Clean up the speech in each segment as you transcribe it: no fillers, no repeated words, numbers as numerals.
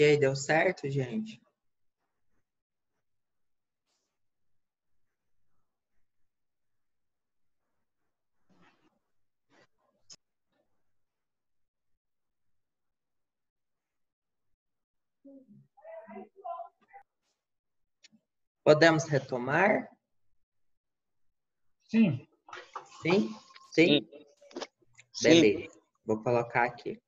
E aí, deu certo, gente? Podemos retomar? Sim. Sim? Sim. Beleza. Vou colocar aqui.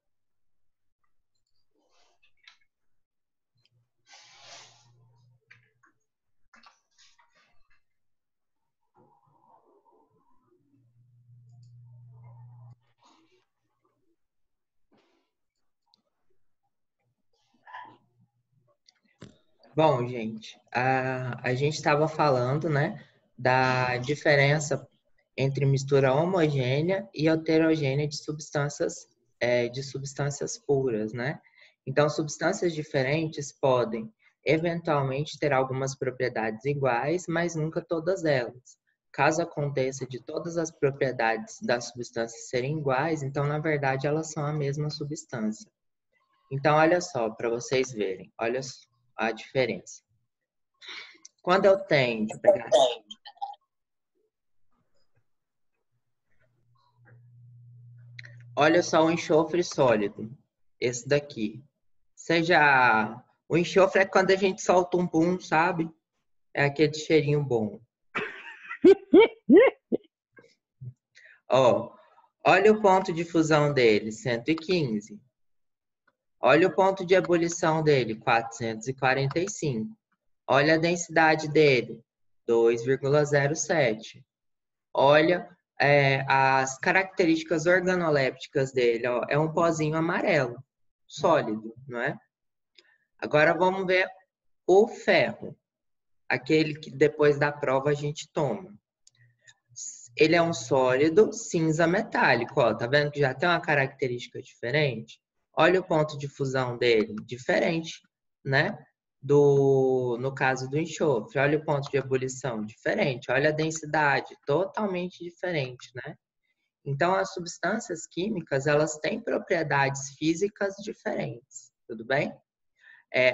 Bom, gente, a gente estava falando, né, da diferença entre mistura homogênea e heterogênea de substâncias puras, né? Então, substâncias diferentes podem, eventualmente, ter algumas propriedades iguais, mas nunca todas elas. Caso aconteça de todas as propriedades das substâncias serem iguais, então, na verdade, elas são a mesma substância. Então, olha só, para vocês verem, olha a diferença. Quando eu tenho, deixa eu pegar aqui. Olha só o enxofre sólido, esse daqui. O enxofre é quando a gente solta um pum, sabe? É aquele cheirinho bom. Ó, olha o ponto de fusão dele, 115. Olha o ponto de ebulição dele, 445. Olha a densidade dele, 2,07. Olha as características organolépticas dele, ó, é um pozinho amarelo, sólido, não é? Agora vamos ver o ferro, aquele que depois da prova a gente toma. Ele é um sólido cinza metálico, ó, tá vendo que já tem uma característica diferente? Olha o ponto de fusão dele, diferente, né? No caso do enxofre, olha o ponto de ebulição, diferente. Olha a densidade, totalmente diferente, né? Então, as substâncias químicas, elas têm propriedades físicas diferentes, tudo bem?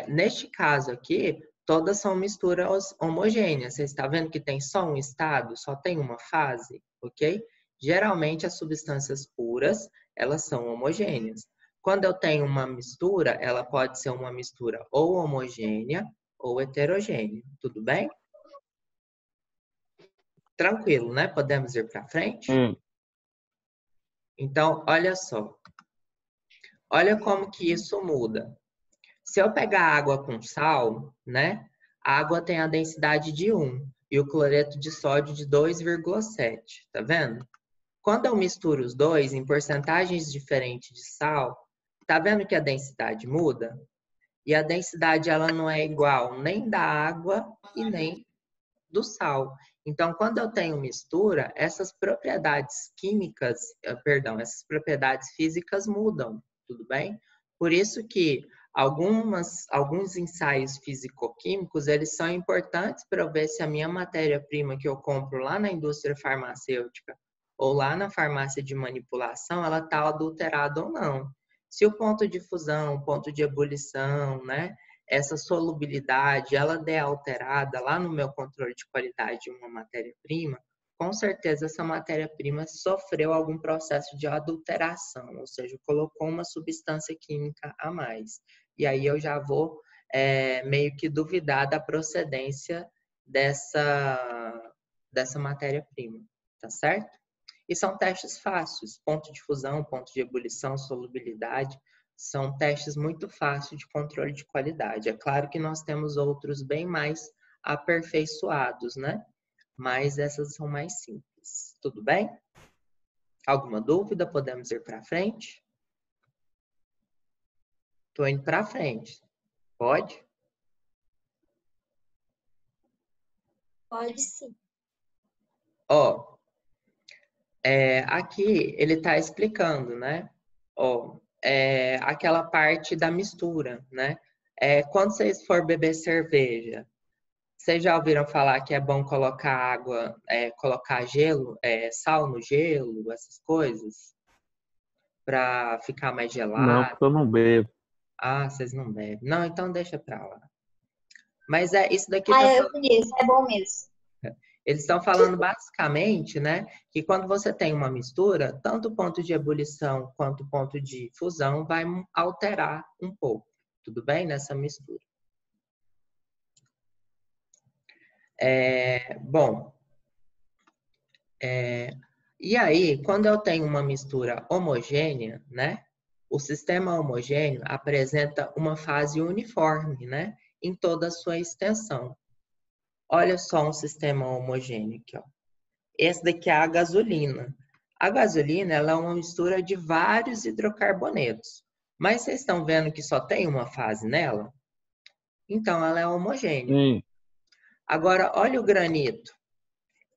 Neste caso aqui, todas são misturas homogêneas. Você está vendo que tem só um estado, só tem uma fase, ok? Geralmente, as substâncias puras, elas são homogêneas. Quando eu tenho uma mistura, ela pode ser uma mistura ou homogênea ou heterogênea, tudo bem? Tranquilo, né? Podemos ir para frente? Então, olha só. Olha como que isso muda. Se eu pegar água com sal, né? A água tem a densidade de 1 e o cloreto de sódio de 2,7, tá vendo? Quando eu misturo os dois em porcentagens diferentes de sal, tá vendo que a densidade muda? E a densidade ela não é igual nem da água e nem do sal. Então, quando eu tenho mistura, essas propriedades químicas, essas propriedades físicas mudam, tudo bem? Por isso que alguns ensaios físico-químicos, eles são importantes para eu ver se a minha matéria-prima que eu compro lá na indústria farmacêutica ou lá na farmácia de manipulação, ela está adulterada ou não. Se o ponto de fusão, o ponto de ebulição, né? Essa solubilidade, ela der alterada lá no meu controle de qualidade de uma matéria-prima, com certeza essa matéria-prima sofreu algum processo de adulteração, ou seja, colocou uma substância química a mais. E aí eu já vou meio que duvidar da procedência dessa matéria-prima, tá certo? E são testes fáceis, ponto de fusão, ponto de ebulição, solubilidade, são testes muito fáceis de controle de qualidade. É claro que nós temos outros bem mais aperfeiçoados, né? Mas essas são mais simples. Tudo bem? Alguma dúvida? Podemos ir para frente? Estou indo para frente. Pode? Pode sim. Ó, aqui ele está explicando, né? Ó, aquela parte da mistura, né? Quando vocês for beber cerveja, vocês já ouviram falar que é bom colocar água, colocar gelo, sal no gelo, essas coisas? Para ficar mais Não, gelado? porque eu não bebo. Ah, vocês não bebem. Não, então deixa pra lá. Mas isso daqui Ah, tá eu conheço, é bom mesmo. Eles estão falando basicamente, né, que quando você tem uma mistura, tanto o ponto de ebulição quanto o ponto de fusão vai alterar um pouco, tudo bem? Nessa mistura. Bom, e aí, quando eu tenho uma mistura homogênea, né, o sistema homogêneo apresenta uma fase uniforme, né, em toda a sua extensão. Olha só um sistema homogêneo aqui, ó. Esse daqui é a gasolina. A gasolina ela é uma mistura de vários hidrocarbonetos. Mas vocês estão vendo que só tem uma fase nela? Então ela é homogênea. Sim. Agora, olha o granito.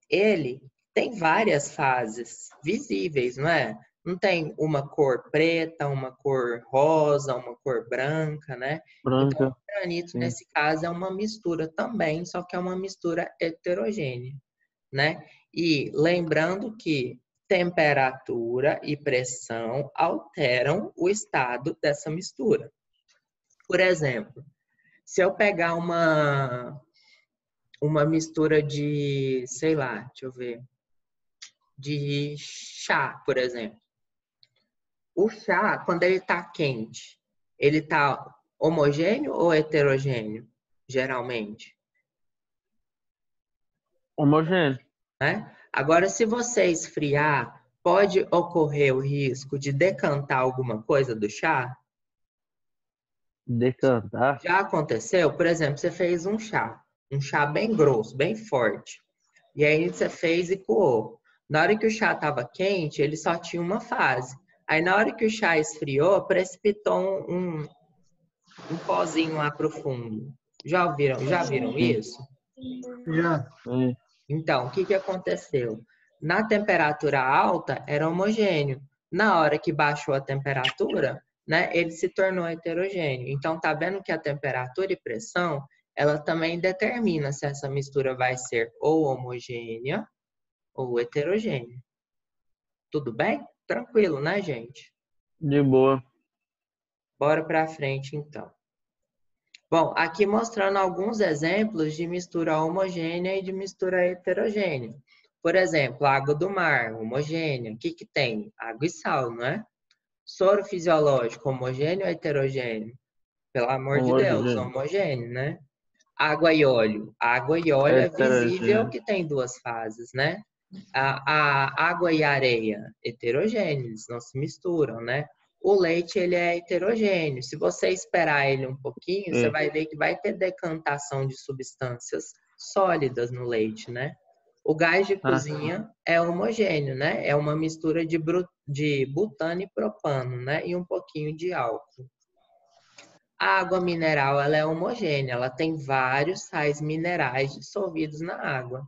Ele tem várias fases visíveis, não é? Não tem uma cor preta, uma cor rosa, uma cor branca, né? Então, Branca. o granito, Sim. nesse caso, é uma mistura também, só que é uma mistura heterogênea, né? E lembrando que temperatura e pressão alteram o estado dessa mistura. Por exemplo, se eu pegar uma mistura de, sei lá, deixa eu ver, de chá, por exemplo. O chá, quando ele está quente, ele está homogêneo ou heterogêneo, geralmente? Homogêneo. Né? Agora, se você esfriar, pode ocorrer o risco de decantar alguma coisa do chá? Decantar. Já aconteceu? Por exemplo, você fez um chá bem grosso, bem forte. E aí você fez e coou. Na hora que o chá estava quente, ele só tinha uma fase. Aí na hora que o chá esfriou, precipitou um pozinho lá pro fundo. Já viram Sim. isso? Já. Sim. Então, o que que aconteceu? Na temperatura alta era homogêneo. Na hora que baixou a temperatura, né, ele se tornou heterogêneo. Então, tá vendo que a temperatura e pressão, ela também determina se essa mistura vai ser ou homogênea ou heterogênea. Tudo bem? Tranquilo, né, gente? De boa. Bora para frente, então. Bom, aqui mostrando alguns exemplos de mistura homogênea e de mistura heterogênea. Por exemplo, água do mar, homogênea. O que que tem? Água e sal, não é? Soro fisiológico, homogêneo ou heterogêneo? Pelo amor de Deus, Homogêneo. homogêneo, né? Água e óleo. Água e óleo é visível Heterogêneo. que tem duas fases, né? A água e areia, heterogêneos, não se misturam, né? O leite, ele é heterogêneo. Se você esperar ele um pouquinho, você Sim. vai ver que vai ter decantação de substâncias sólidas no leite, né? O gás de cozinha é homogêneo, né? É uma mistura de butano e propano, né? E um pouquinho de álcool. A água mineral, ela é homogênea. Ela tem vários sais minerais dissolvidos na água.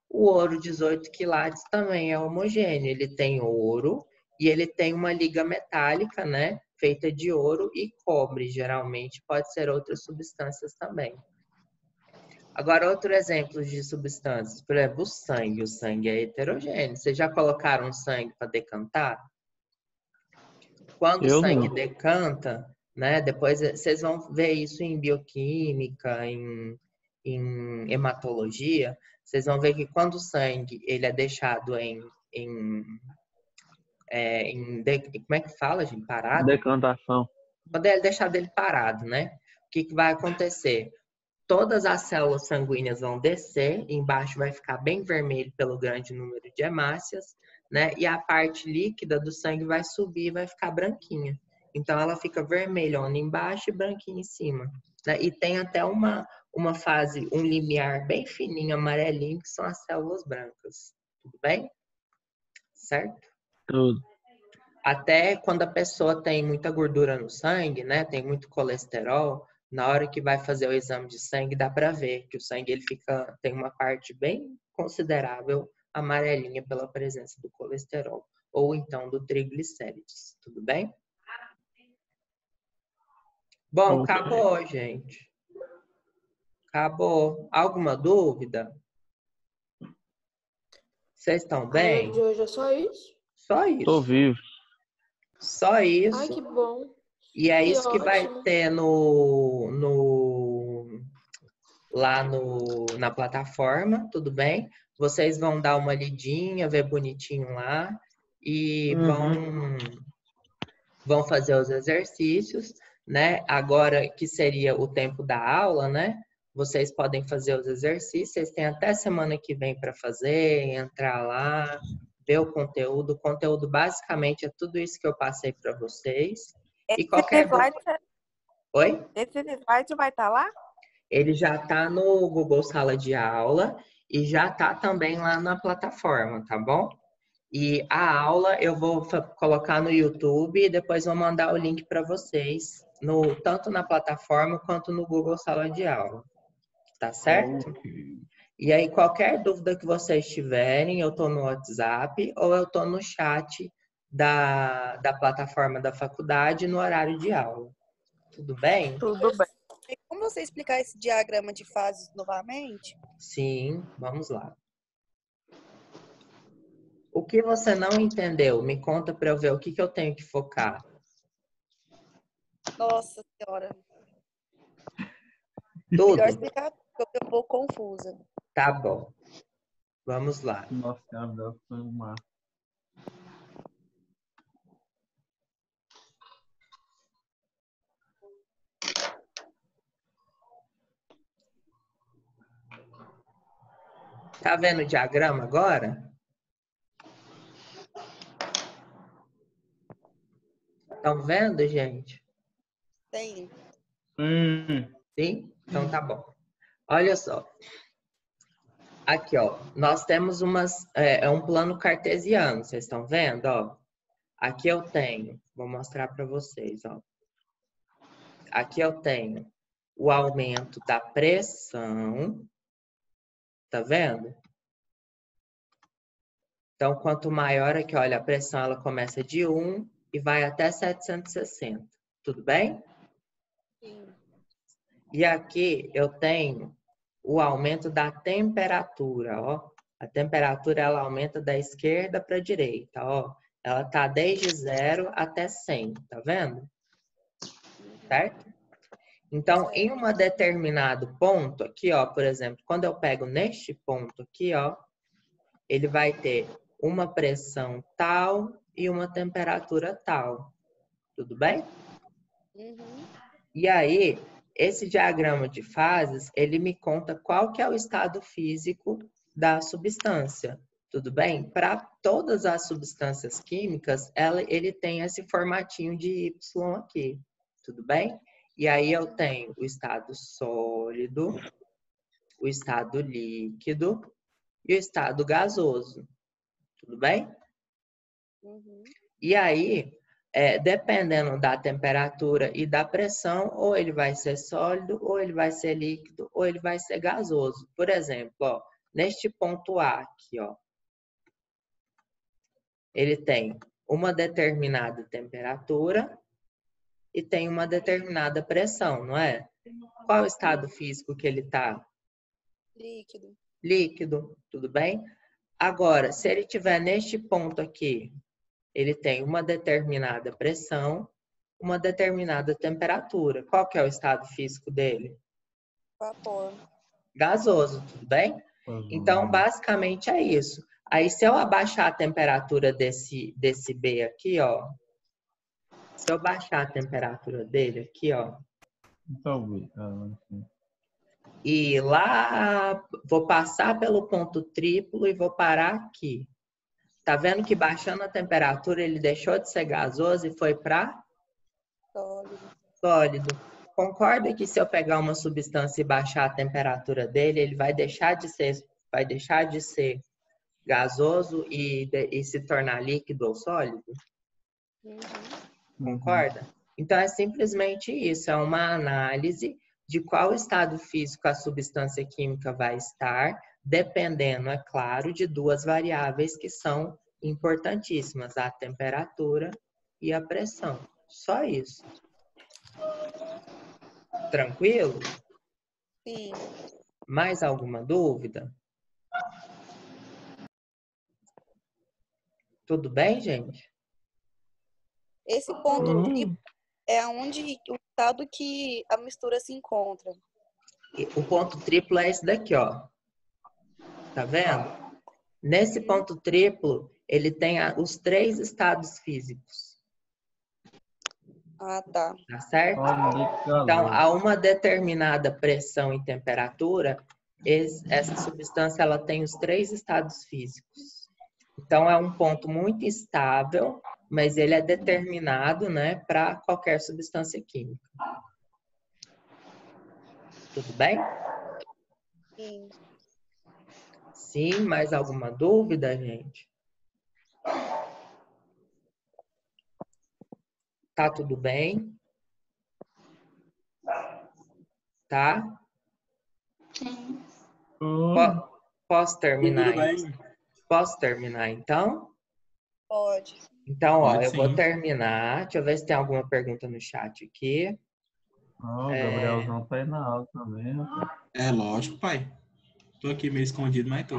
O ouro 18 quilates também é homogêneo. Ele tem ouro e ele tem uma liga metálica, né? Feita de ouro e cobre, geralmente. Pode ser outras substâncias também. Agora, outro exemplo de substâncias. Por exemplo, o sangue. O sangue é heterogêneo. Vocês já colocaram sangue para decantar? Quando o Eu sangue não. decanta, né? Depois vocês vão ver isso em bioquímica, em hematologia. Vocês vão ver que quando o sangue ele é deixado como é que fala, gente? Parado? Decantação. Quando ele deixar dele parado, né? O que que vai acontecer? Todas as células sanguíneas vão descer, embaixo vai ficar bem vermelho pelo grande número de hemácias, né? E a parte líquida do sangue vai subir e vai ficar branquinha. Então ela fica vermelhona embaixo e branquinha em cima, né? E tem até uma fase, um limiar bem fininho, amarelinho, que são as células brancas. Tudo bem? Certo? Tudo. Até quando a pessoa tem muita gordura no sangue, né? Tem muito colesterol, na hora que vai fazer o exame de sangue, dá para ver que o sangue ele tem uma parte bem considerável amarelinha pela presença do colesterol ou então do triglicérides. Tudo bem? Bom, Ok. acabou, gente. Acabou. Alguma dúvida? Vocês estão A bem? aula de hoje é só isso? Só Tô isso. vivo. Só Ai, isso. que bom. E é Que isso que vai ótimo. ter lá na plataforma, tudo bem? Vocês vão dar uma lidinha, ver bonitinho lá e vão fazer os exercícios, né? Agora que seria o tempo da aula, né? Vocês podem fazer os exercícios, vocês têm até semana que vem para fazer, entrar lá, ver o conteúdo. O conteúdo basicamente é tudo isso que eu passei para vocês. E qualquer dúvida. Oi? Esse slide vai estar lá? Ele já está no Google Sala de Aula e já está também lá na plataforma, tá bom? E a aula eu vou colocar no YouTube e depois vou mandar o link para vocês, tanto na plataforma quanto no Google Sala de Aula. Tá certo? Ok. E aí, qualquer dúvida que vocês tiverem, eu estou no WhatsApp ou eu estou no chat da plataforma da faculdade no horário de aula. Tudo bem? Tudo bem. Tem como você explicar esse diagrama de fases novamente? Sim, vamos lá. O que você não entendeu? Me conta para eu ver o que eu tenho que focar. Nossa Senhora. Tudo? Melhor explicar, porque eu fiquei um pouco confusa. Tá bom. Vamos lá. Nossa, Senhora, foi uma... Tá vendo o diagrama agora? Estão vendo, gente? Tem. Sim? Então tá bom. Olha só. Aqui, ó. Nós temos um plano cartesiano. Vocês estão vendo, ó? Aqui eu tenho. Vou mostrar para vocês, ó. Aqui eu tenho o aumento da pressão. Tá vendo? Então, quanto maior aqui, olha, a pressão ela começa de 1 e vai até 760. Tudo bem? Sim. E aqui eu tenho o aumento da temperatura, ó. A temperatura ela aumenta da esquerda para a direita, ó. Ela tá desde 0 até 100, tá vendo? Certo? Então, em um determinado ponto aqui, ó, por exemplo, quando eu pego neste ponto aqui, ó, ele vai ter uma pressão tal e uma temperatura tal. Tudo bem? Uhum. E aí, esse diagrama de fases, ele me conta qual que é o estado físico da substância. Tudo bem? Para todas as substâncias químicas, ele tem esse formatinho de Y aqui. Tudo bem? E aí eu tenho o estado sólido, o estado líquido e o estado gasoso. Tudo bem? Uhum. E aí, dependendo da temperatura e da pressão, ou ele vai ser sólido, ou ele vai ser líquido, ou ele vai ser gasoso. Por exemplo, ó, neste ponto A aqui, ó, ele tem uma determinada temperatura e tem uma determinada pressão, não é? Qual o estado físico que ele está? Líquido. Líquido, tudo bem? Agora, se ele estiver neste ponto aqui, ele tem uma determinada pressão, uma determinada temperatura. Qual que é o estado físico dele? Vapor. Gasoso, tudo bem? Então, basicamente é isso. Aí, se eu abaixar a temperatura desse B aqui, ó, se eu baixar a temperatura dele aqui, ó, Talvez. e lá vou passar pelo ponto triplo e vou parar aqui. Tá vendo que baixando a temperatura ele deixou de ser gasoso e foi para Sólido. sólido. Concorda que se eu pegar uma substância e baixar a temperatura dele, ele vai deixar de ser gasoso e se tornar líquido ou sólido? Uhum. Concorda? Então é simplesmente isso, é uma análise de qual estado físico a substância química vai estar, dependendo, é claro, de duas variáveis que são importantíssimas, a temperatura e a pressão. Só isso. Tranquilo? Sim. Mais alguma dúvida? Tudo bem, gente? Esse ponto triplo é onde o estado que a mistura se encontra. E o ponto triplo é esse daqui, ó. Tá vendo? Nesse ponto triplo, ele tem os 3 estados físicos. Ah, tá. Tá certo? Olha, Então, a uma determinada pressão e temperatura, essa substância ela tem os 3 estados físicos. Então, é um ponto muito estável, mas ele é determinado, né, para qualquer substância química. Tudo bem? Sim. Sim, mais alguma dúvida, gente? Tá tudo bem? Tá? Sim. Posso terminar? Tudo bem. Posso terminar, então? Pode. Então, ó, Pode eu vou sim. terminar. Deixa eu ver se tem alguma pergunta no chat aqui. o Gabrielzão tá aí na aula também, rapaz. É lógico, pai. Tô aqui meio escondido, mas tô.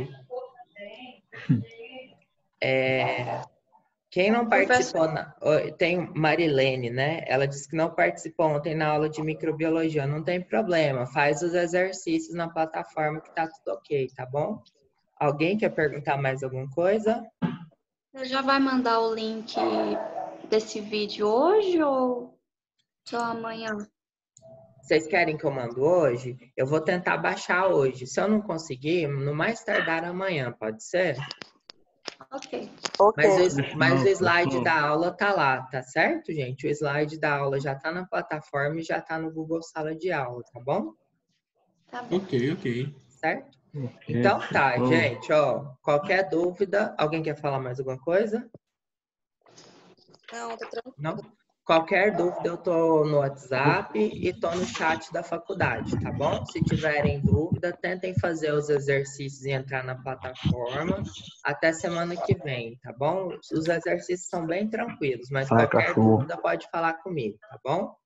Quem não Professor. participou, tem Marilene, né? Ela disse que não participou ontem na aula de microbiologia. Não tem problema, faz os exercícios na plataforma que tá tudo ok, tá bom? Alguém quer perguntar mais alguma coisa? Você já vai mandar o link desse vídeo hoje ou só amanhã? Vocês querem que eu mando hoje? Eu vou tentar baixar hoje. Se eu não conseguir, no mais tardar amanhã, pode ser? Ok. Ok. Mas o slide Professor. da aula tá lá, tá certo, gente? O slide da aula já tá na plataforma e já tá no Google Sala de Aula, tá bom? Tá bom. Ok. Certo? Ok, Então tá, professor. gente, ó. Qualquer dúvida, alguém quer falar mais alguma coisa? Não, tá tranquilo. Não? Qualquer dúvida, eu tô no WhatsApp e tô no chat da faculdade, tá bom? Se tiverem dúvida, tentem fazer os exercícios e entrar na plataforma até semana que vem, tá bom? Os exercícios são bem tranquilos, mas Sai, qualquer cachorro. dúvida pode falar comigo, tá bom?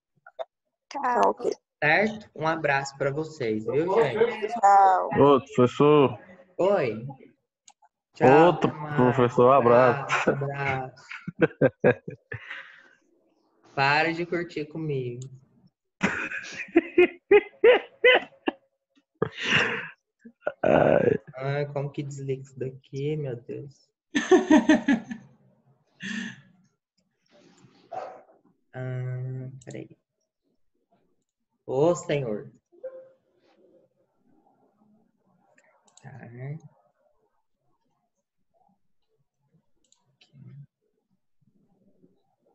Tá, ok. Certo? Um abraço para vocês, viu, gente? Tchau. Outro professor. Oi. Tchau, Outro até mais. professor, abraço. Abraço. Para de curtir comigo. Ai, Ai, como que desliga isso daqui, meu Deus? Peraí. Ô, Senhor. Tá.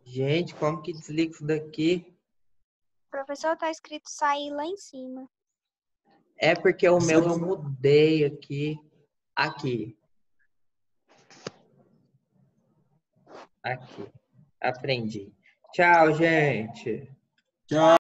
Gente, como que desliga isso daqui? Professor, tá escrito sair lá em cima. É porque o meu eu mudei aqui. Aqui. Aqui. Aprendi. Tchau, gente. Tchau.